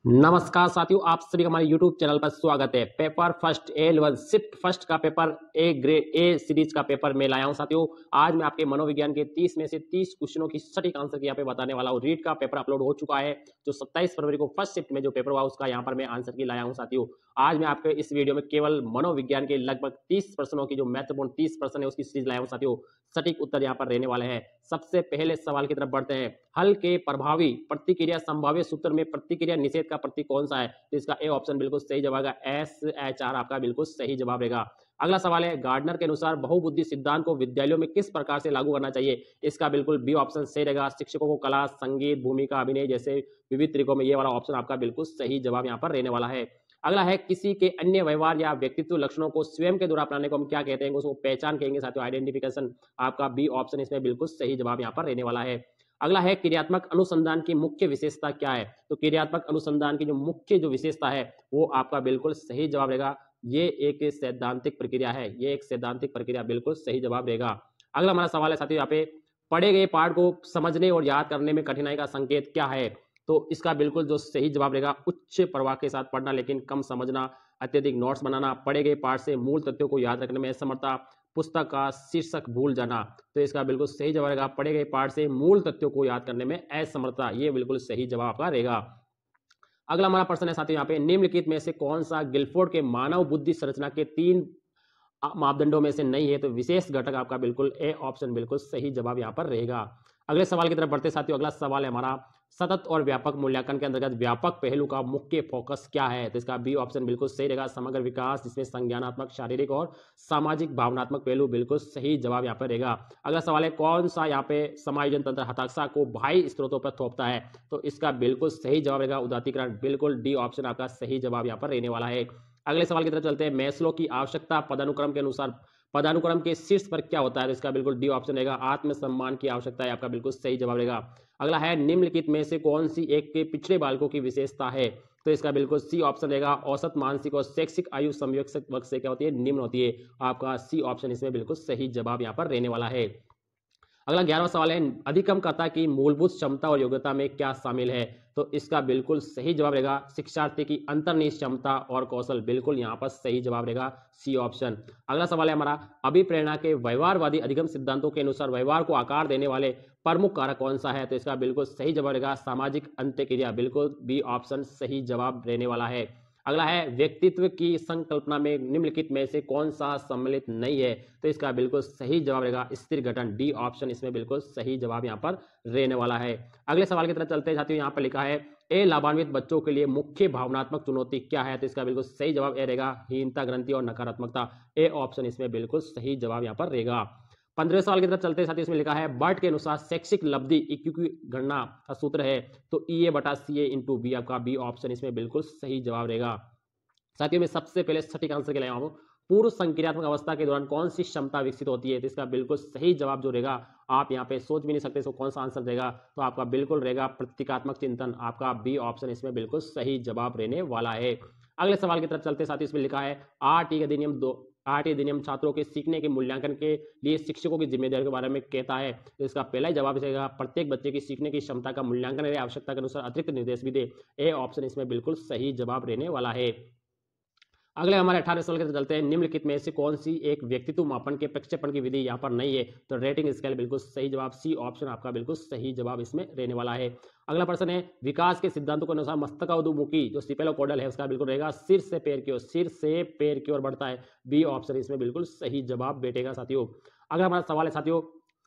नमस्कार साथियों, आप सभी का हमारे YouTube चैनल पर स्वागत है। Paper first A11 shift first का पेपर ए सीरीज का पेपर मैं लाया हूं साथियों। आज मैं आपके मनोविज्ञान के 30 में से 30 क्वेश्चनों की सटीक आंसर यहाँ पे बताने वाला हूं। रीड का पेपर अपलोड हो चुका है, जो 27 फरवरी को फर्स्ट शिफ्ट में जो पेपर हुआ उसका यहाँ पर मैं आंसर की लाया हूँ साथियों। आज मैं आपके इस वीडियो में केवल मनोविज्ञान के लगभग 30 प्रश्नों की जो महत्वपूर्ण 30 प्रश्न है उसकी सीरीज लाया हूँ साथियों। सटीक उत्तर यहाँ पर रहने वाले हैं। सबसे पहले सवाल की तरफ बढ़ते हैं। हल के प्रभावी प्रतिक्रिया संभाव्य सूत्र में प्रतिक्रिया निषेध का प्रतीक कौन सा है? तो इसका ए ऑप्शन बिल्कुल सही जवाब है। SHR आपका बिल्कुल सही जवाब रहेगा। अगला सवाल है, गार्डनर के अनुसार बहुबुद्धि सिद्धांत को विद्यालयों में किस प्रकार से लागू करना चाहिए? इसका बिल्कुल बी ऑप्शन सही रहेगा। शिक्षकों को कला, संगीत, भूमिका अभिनय जैसे विविध तरीकों में ये वाला ऑप्शन आपका बिल्कुल सही जवाब यहाँ पर रहने वाला है। अगला है, किसी के अन्य व्यवहार या व्यक्तित्व लक्षणों को स्वयं के द्वारा अपनाने को हम क्या कहते हैं? उसको पहचान कहेंगे साथियों, आइडेंटिफिकेशन। आपका बी ऑप्शन इसमें बिल्कुल सही जवाब यहाँ पर रहने वाला है। अगला है, क्रियात्मक अनुसंधान की मुख्य विशेषता क्या है? तो क्रियात्मक अनुसंधान की जो मुख्य जो विशेषता है वो आपका बिल्कुल सही जवाब रहेगा। ये एक सैद्धांतिक प्रक्रिया है। ये एक सैद्धांतिक प्रक्रिया बिल्कुल सही जवाब रहेगा। अगला हमारा सवाल है साथियों, यहाँ पे पढ़े गए पाठ को समझने और याद करने में कठिनाई का संकेत क्या है? तो इसका बिल्कुल जो सही जवाब रहेगा, उच्च प्रवाह के साथ पढ़ना लेकिन कम समझना, अत्यधिक नोट्स बनाना, पढ़े गए पाठ से मूल तथ्यों को याद रखने में असमर्थता, पुस्तक का शीर्षक भूल जाना। तो इसका बिल्कुल सही जवाब रहेगा, पढ़े गए पाठ से मूल तथ्यों को याद करने में असमर्थता। ये बिल्कुल सही जवाब आपका रहेगा। अगला हमारा प्रश्न है साथियों, यहाँ पे निम्नलिखित में से कौन सा गिलफोर्ड के मानव बुद्धि संरचना के 3 मापदंडों में से नहीं है? तो विशेष घटक आपका बिल्कुल ए ऑप्शन बिल्कुल सही जवाब यहाँ पर रहेगा। अगले सवाल की तरफ बढ़ते साथियों। अगला सवाल है हमारा, सतत और व्यापक मूल्यांकन के अंतर्गत व्यापक पहलू का मुख्य फोकस क्या है? तो इसका बी ऑप्शन बिल्कुल सही रहेगा, समग्र विकास, जिसमें संज्ञानात्मक, शारीरिक और सामाजिक भावनात्मक पहलू बिल्कुल सही जवाब यहाँ पर रहेगा। अगला सवाल है, कौन सा यहाँ पे समायोजन तंत्र हताशा को बाह्य स्रोतों पर थोपता है? तो इसका बिल्कुल सही जवाब रहेगा उदात्तीकरण। बिल्कुल डी ऑप्शन आपका सही जवाब यहाँ पर रहने वाला है। अगले सवाल की तरफ चलते हैं। मैस्लो की आवश्यकता पदानुक्रम के अनुसार पदानुक्रम के शीर्ष पर क्या होता है? तो इसका बिल्कुल डी ऑप्शन रहेगा, आत्मसम्मान की आवश्यकता है। आपका बिल्कुल सही जवाब रहेगा। अगला है, निम्नलिखित में से कौन सी एक के पिछड़े बालकों की विशेषता है? तो इसका बिल्कुल सी ऑप्शन रहेगा, औसत मानसिक और शैक्षिक आयु संयोग वक्त से क्या होती है? निम्न होती है। आपका सी ऑप्शन इसमें बिल्कुल सही जवाब यहाँ पर रहने वाला है। अगला 11वां सवाल है, अधिगमकर्ता की मूलभूत क्षमता और योग्यता में क्या शामिल है? तो इसका बिल्कुल सही जवाब रहेगा, शिक्षार्थी की अंतर्निहित क्षमता और कौशल। बिल्कुल यहाँ पर सही जवाब रहेगा, सी ऑप्शन। अगला सवाल है हमारा, अभिप्रेरणा के व्यवहारवादी अधिगम सिद्धांतों के अनुसार व्यवहार को आकार देने वाले प्रमुख कारक कौन सा है? तो इसका बिल्कुल सही जवाब रहेगा, सामाजिक अंत्यक्रिया। बिल्कुल बी ऑप्शन सही जवाब रहने वाला है। अगला है, व्यक्तित्व की संकल्पना में निम्नलिखित में से कौन सा सम्मिलित नहीं है? तो इसका बिल्कुल सही जवाब रहेगा, स्थिर गठन। डी ऑप्शन इसमें बिल्कुल सही जवाब यहाँ पर रहने वाला है। अगले सवाल की तरफ चलते हैं साथियों। यहाँ पर लिखा है, ए लाभान्वित बच्चों के लिए मुख्य भावनात्मक चुनौती क्या है? तो इसका बिल्कुल सही जवाब ए रहेगा, हीनता ग्रंथि और नकारात्मकता। ए ऑप्शन इसमें बिल्कुल सही जवाब यहाँ पर रहेगा। 15वें सवाल की तरफ चलते हैं साथियों। इसमें लिखा है, बर्ट के अनुसार शैक्षिक लब्धि इक्यू की गणना का सूत्र है तो EA/CA इंटू बी। आपका बी ऑप्शन इसमें बिल्कुल सही जवाब रहेगा। साथियों में सबसे पहले सटीक आंसर के लिए आया हूं, पूर्व संक्रियात्मक अवस्था के दौरान कौन सी क्षमता विकसित होती है? तो इसका बिल्कुल सही जवाब जो रहेगा, आप यहाँ पे सोच भी नहीं सकते इसको कौन सा आंसर रहेगा, तो आपका बिल्कुल रहेगा प्रतीकात्मक चिंतन। आपका बी ऑप्शन इसमें बिल्कुल सही जवाब रहने वाला है। अगले सवाल की तरफ चलते साथ इसमें लिखा है, आठ अधिनियम छात्रों के सीखने के मूल्यांकन के लिए शिक्षकों की जिम्मेदारी के बारे में कहता है। तो इसका पहला जवाब रहेगा, प्रत्येक बच्चे की सीखने की क्षमता का मूल्यांकन करे, आवश्यकता के अनुसार अतिरिक्त निर्देश भी दे। ए ऑप्शन इसमें बिल्कुल सही जवाब रहने वाला है। अगले हमारे 18 सवाल के चलते हैं, निम्नलिखित में से कौन सी एक व्यक्तित्व मापन के प्रक्षेपण की विधि यहाँ पर नहीं है? तो रेटिंग स्केल। बिल्कुल सही जवाब, सी ऑप्शन आपका बिल्कुल सही जवाब इसमें रहने वाला है। अगला प्रश्न है, विकास के सिद्धांतों के अनुसार मस्तकाधोमुखी जो सिपेलोपोडल है उसका बिल्कुल रहेगा सिर से पैर की ओर बढ़ता है। बी ऑप्शन इसमें बिल्कुल सही जवाब बैठेगा साथियों। अगला हमारा सवाल है साथियों,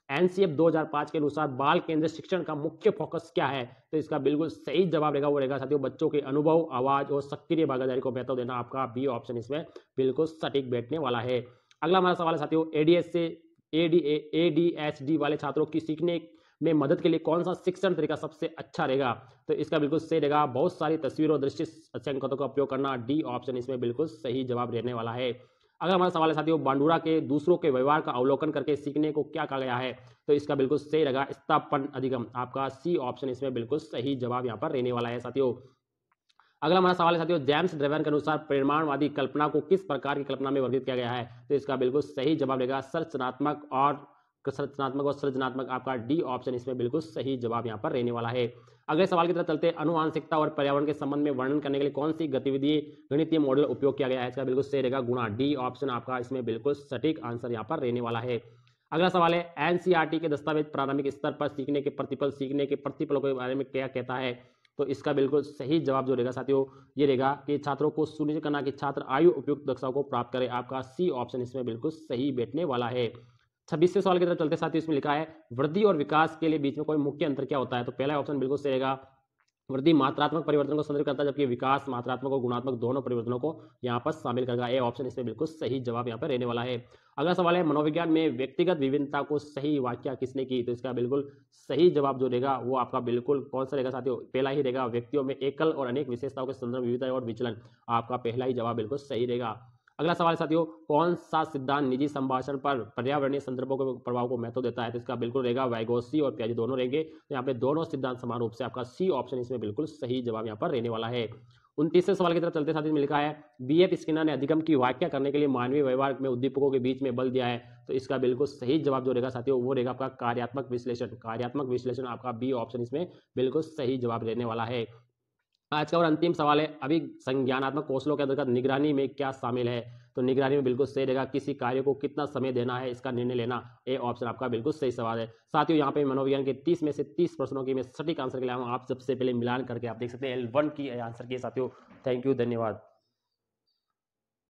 NCF 2005 के अनुसार बाल केंद्रित शिक्षण का मुख्य फोकस क्या है? तो इसका बिल्कुल सही जवाब रहेगा, वो रहेगा साथियों, बच्चों के अनुभव, आवाज और सक्रिय भागीदारी को महत्व देना। आपका बी ऑप्शन इसमें बिल्कुल सटीक बैठने वाला है। अगला हमारा सवाल है साथियों, ADHD वाले छात्रों की सीखने में मदद के लिए कौन सा शिक्षण तरीका सबसे अच्छा रहेगा? तो इसका बिल्कुल सही रहेगा, बहुत सारी तस्वीरों और दृश्य संकेतों का उपयोग करना। डी ऑप्शन इसमें बिल्कुल सही जवाब रहने वाला है। अगर हमारा सवाल है साथियों, बांडुरा के दूसरों के व्यवहार का अवलोकन करके सीखने को क्या कहा गया है? तो इसका बिल्कुल सही रहेगा, स्थापन अधिगम। आपका सी ऑप्शन इसमें बिल्कुल सही जवाब यहाँ पर रहने वाला है साथियों। अगला हमारा सवाल है साथियों, जेम्स ड्रेवन के अनुसार परिमाणवादी कल्पना को किस प्रकार की कल्पना में वर्गीकृत किया गया है? तो इसका बिल्कुल सही जवाब रहेगा, संरचनात्मक और संरचनात्मक और सृजनात्मक, आपका डी ऑप्शन इसमें बिल्कुल सही जवाब यहाँ पर रहने वाला है। अगले सवाल की तरफ चलते हैं। आनुवांशिकता और पर्यावरण के संबंध में वर्णन करने के लिए कौन सी गतिविधि गणितीय मॉडल उपयोग किया गया है? इसका बिल्कुल सही रहेगा गुणा। डी ऑप्शन आपका इसमें बिल्कुल सटीक आंसर यहाँ पर रहने वाला है। अगला सवाल है, एनसीईआरटी के दस्तावेज प्रारंभिक स्तर पर सीखने के प्रतिफलों के बारे में क्या कहता है? तो इसका बिल्कुल सही जवाब जो रहेगा साथियों ये रहेगा कि छात्रों को सुनिश्चित करना कि छात्र आयु उपयुक्त दक्षताओं को प्राप्त करें। आपका सी ऑप्शन इसमें बिल्कुल सही बैठने वाला है। 26वें सवाल की तरफ चलते साथियों, इसमें लिखा है वृद्धि और विकास के लिए बीच में कोई मुख्य अंतर क्या होता है? तो पहला ऑप्शन बिल्कुल सही रहेगा, वृद्धि मात्रात्मक परिवर्तन को संदर्भित करता है, जबकि विकास मात्रात्मक और गुणात्मक दोनों परिवर्तनों को यहाँ पर शामिल करेगा। ए ऑप्शन इसमें बिल्कुल सही जवाब यहाँ पर रहने वाला है। अगला सवाल है, मनोविज्ञान में व्यक्तिगत विभिन्नता को सही व्याख्या किसने की? तो इसका बिल्कुल सही जवाब जो रहेगा वो आपका बिल्कुल कौन सा रहेगा साथियों? पहला ही रहेगा, व्यक्तियों में एकल और अनेक विशेषताओं के संदर्भ विविधता और विचलन। आपका पहला ही जवाब बिल्कुल सही रहेगा। अगला सवाल साथियों, कौन सा सिद्धांत निजी संभाषण पर पर्यावरणीय संदर्भों के प्रभाव को महत्व देता है? तो इसका बिल्कुल रहेगा वाइगोत्स्की और पियाजे दोनों रहेंगे। तो यहाँ पे दोनों सिद्धांत समान रूप से, आपका सी ऑप्शन इसमें बिल्कुल सही जवाब यहाँ पर रहने वाला है। 29वें सवाल की तरफ चलते साथियों में लिखा है, बीएफ स्किनर ने अधिगम की व्याख्या करने के लिए मानवीय व्यवहार में उद्दीपकों के बीच में बल दिया है। तो इसका बिल्कुल सही जवाब जो रहेगा साथियों वो रहेगा आपका कार्यात्मक विश्लेषण। कार्यात्मक विश्लेषण आपका बी ऑप्शन इसमें बिल्कुल सही जवाब रहने वाला है। आज का और अंतिम सवाल है, अभिसंज्ञानात्मक कौशलों के अंतर्गत निगरानी में क्या शामिल है? तो निगरानी में बिल्कुल सही रहेगा, किसी कार्य को कितना समय देना है इसका निर्णय लेना। ए ऑप्शन आपका बिल्कुल सही सवाल है। साथियों यहाँ पे मनोविज्ञान के 30 में से 30 प्रश्नों की मैं सटीक आंसर के लिए आप सबसे पहले मिलान करके आप देख सकते हैं L1 की आंसर की साथियों। थैंक यू, धन्यवाद।